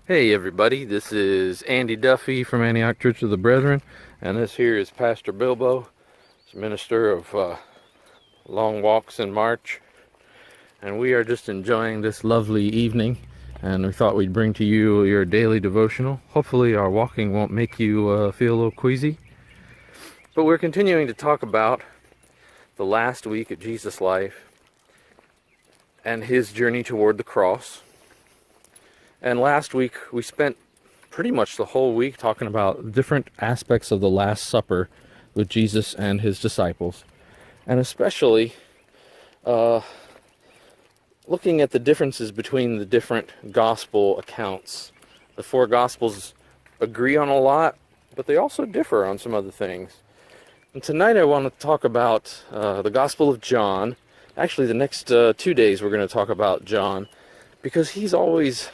Hey everybody, this is Andy Duffey from Antioch Church of the Brethren, and this here is Pastor Bilbo, minister of long walks in March, and we are just enjoying this lovely evening, and we thought we'd bring to you your daily devotional. Hopefully our walking won't make you feel a little queasy, but we're continuing to talk about the last week of Jesus' life and his journey toward the cross. And last week we spent pretty much the whole week talking about different aspects of the Last Supper with Jesus and his disciples, and especially looking at the differences between the different gospel accounts. The four gospels agree on a lot, but they also differ on some other things. And tonight I want to talk about the Gospel of John. Actually, the next 2 days we're going to talk about John, because he's always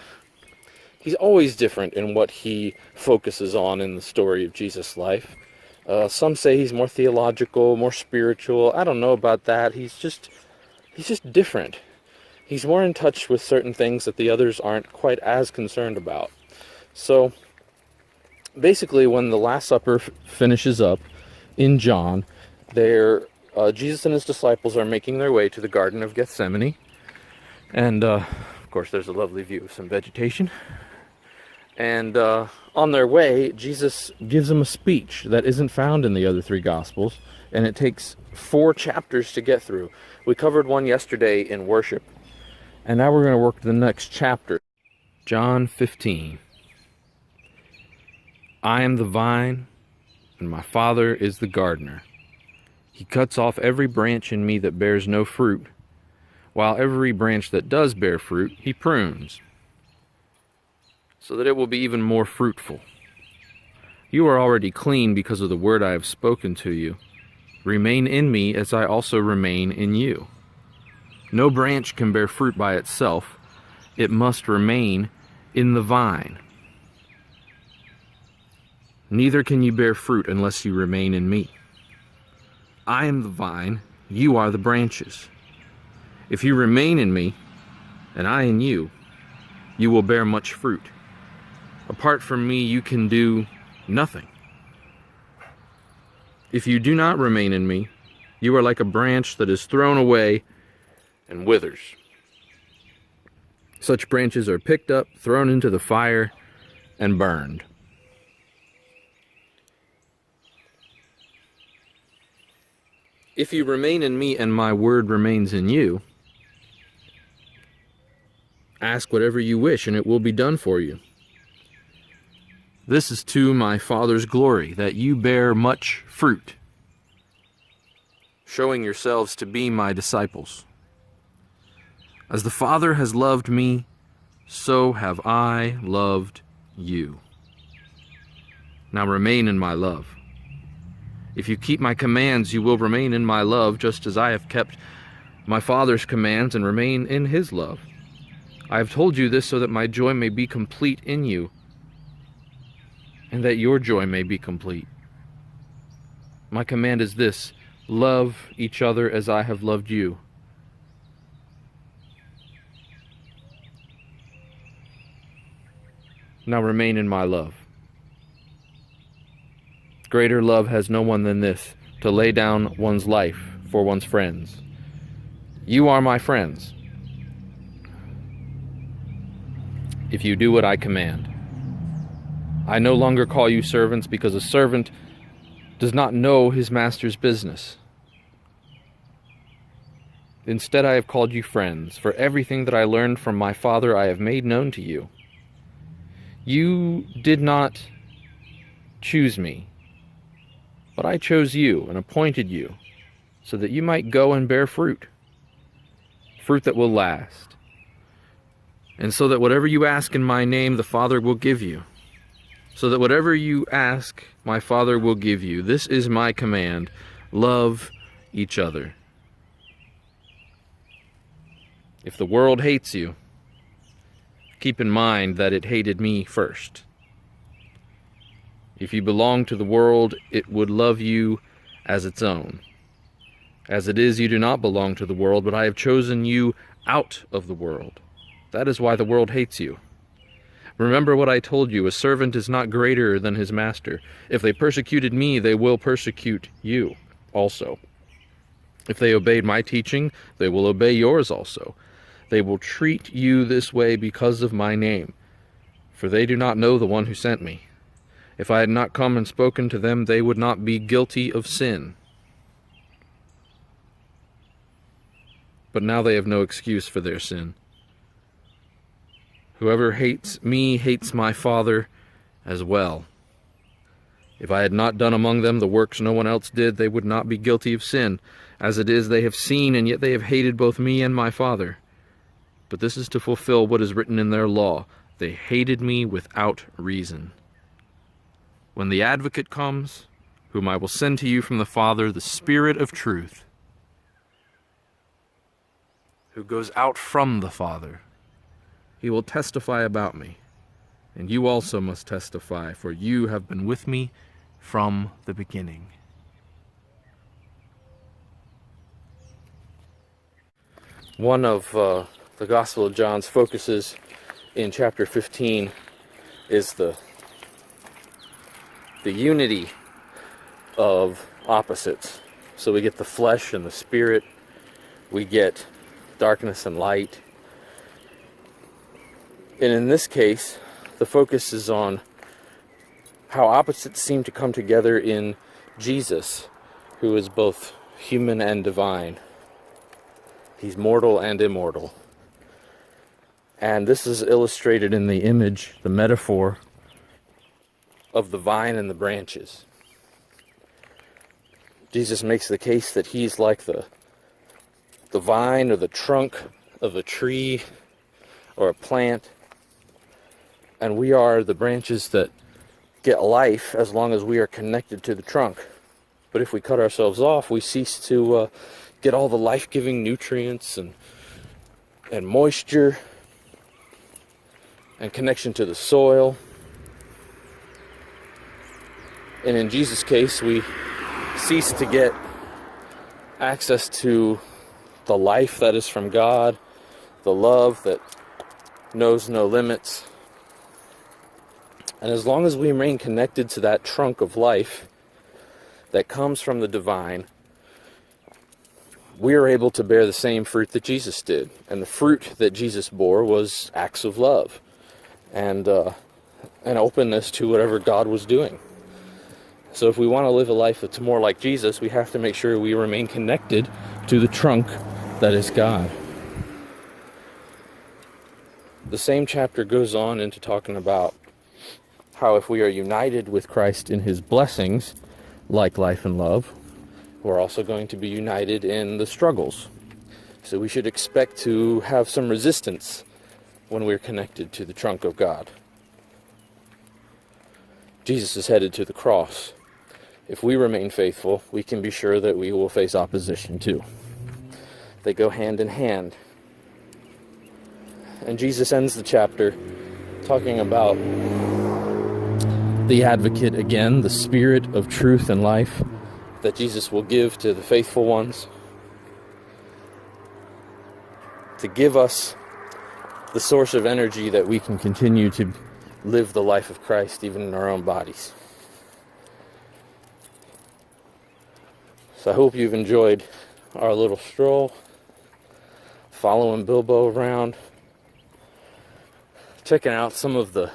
different in what he focuses on in the story of Jesus' life. Some say he's more theological, more spiritual. I don't know about that. He's just different. He's more in touch with certain things that the others aren't quite as concerned about. So basically, when the Last Supper finishes up in John, Jesus and his disciples are making their way to the Garden of Gethsemane. And of course, there's a lovely view of some vegetation. And on their way, Jesus gives them a speech that isn't found in the other three Gospels, and it takes 4 chapters to get through. We covered one yesterday in worship, and now we're going to work the next chapter. John 15. I am the vine, and my Father is the gardener. He cuts off every branch in me that bears no fruit, while every branch that does bear fruit, he prunes, so that it will be even more fruitful. You are already clean because of the word I have spoken to you. Remain in me as I also remain in you. No branch can bear fruit by itself. It must remain in the vine. Neither can you bear fruit unless you remain in me. I am the vine, you are the branches. If you remain in me, and I in you, you will bear much fruit. Apart from me, you can do nothing. If you do not remain in me, you are like a branch that is thrown away and withers. Such branches are picked up, thrown into the fire, and burned. If you remain in me and my word remains in you, ask whatever you wish and it will be done for you. This is to my Father's glory, that you bear much fruit, showing yourselves to be my disciples. As the Father has loved me, so have I loved you. Now remain in my love. If you keep my commands, you will remain in my love, just as I have kept my Father's commands and remain in his love. I have told you this so that my joy may be complete in you, and that your joy may be complete. My command is this: love each other as I have loved you. Now remain in my love. Greater love has no one than this, to lay down one's life for one's friends. You are my friends, if you do what I command. I no longer call you servants, because a servant does not know his master's business. Instead, I have called you friends, for everything that I learned from my Father I have made known to you. You did not choose me, but I chose you and appointed you, so that you might go and bear fruit, fruit that will last, and so that whatever you ask in my name, the Father will give you. So that whatever you ask, my Father will give you. This is my command: love each other. If the world hates you, keep in mind that it hated me first. If you belong to the world, it would love you as its own. As it is, you do not belong to the world, but I have chosen you out of the world. That is why the world hates you. Remember what I told you, a servant is not greater than his master. If they persecuted me, they will persecute you also. If they obeyed my teaching, they will obey yours also. They will treat you this way because of my name, for they do not know the one who sent me. If I had not come and spoken to them, they would not be guilty of sin. But now they have no excuse for their sin. Whoever hates me hates my Father as well. If I had not done among them the works no one else did, they would not be guilty of sin. As it is, they have seen, and yet they have hated both me and my Father. But this is to fulfill what is written in their law. They hated me without reason. When the Advocate comes, whom I will send to you from the Father, the Spirit of truth, who goes out from the Father, he will testify about me, and you also must testify, for you have been with me from the beginning. One of the Gospel of John's focuses in chapter 15 is the unity of opposites. So we get the flesh and the spirit, we get darkness and light. And in this case, the focus is on how opposites seem to come together in Jesus, who is both human and divine. He's mortal and immortal. And this is illustrated in the image, the metaphor of the vine and the branches. Jesus makes the case that he's like the vine or the trunk of a tree or a plant, and we are the branches that get life as long as we are connected to the trunk. But if we cut ourselves off, we cease to get all the life-giving nutrients and moisture and connection to the soil. And in Jesus' case, we cease to get access to the life that is from God, the love that knows no limits. And as long as we remain connected to that trunk of life that comes from the divine, we are able to bear the same fruit that Jesus did. And the fruit that Jesus bore was acts of love and an openness to whatever God was doing. So if we want to live a life that's more like Jesus, we have to make sure we remain connected to the trunk that is God. The same chapter goes on into talking about how if we are united with Christ in his blessings, like life and love, we're also going to be united in the struggles. So we should expect to have some resistance when we're connected to the trunk of God. Jesus is headed to the cross. If we remain faithful, we can be sure that we will face opposition too. They go hand in hand. And Jesus ends the chapter talking about the Advocate again, the Spirit of truth and life that Jesus will give to the faithful ones, to give us the source of energy that we can continue to live the life of Christ even in our own bodies. So I hope you've enjoyed our little stroll, following Bilbo around, checking out some of the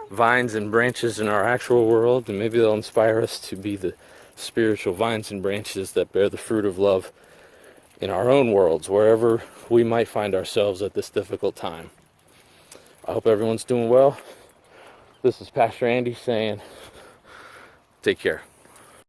vines and branches in our actual world, and maybe they'll inspire us to be the spiritual vines and branches that bear the fruit of love in our own worlds, wherever we might find ourselves at this difficult time. I hope everyone's doing well. This is Pastor Andy saying, take care.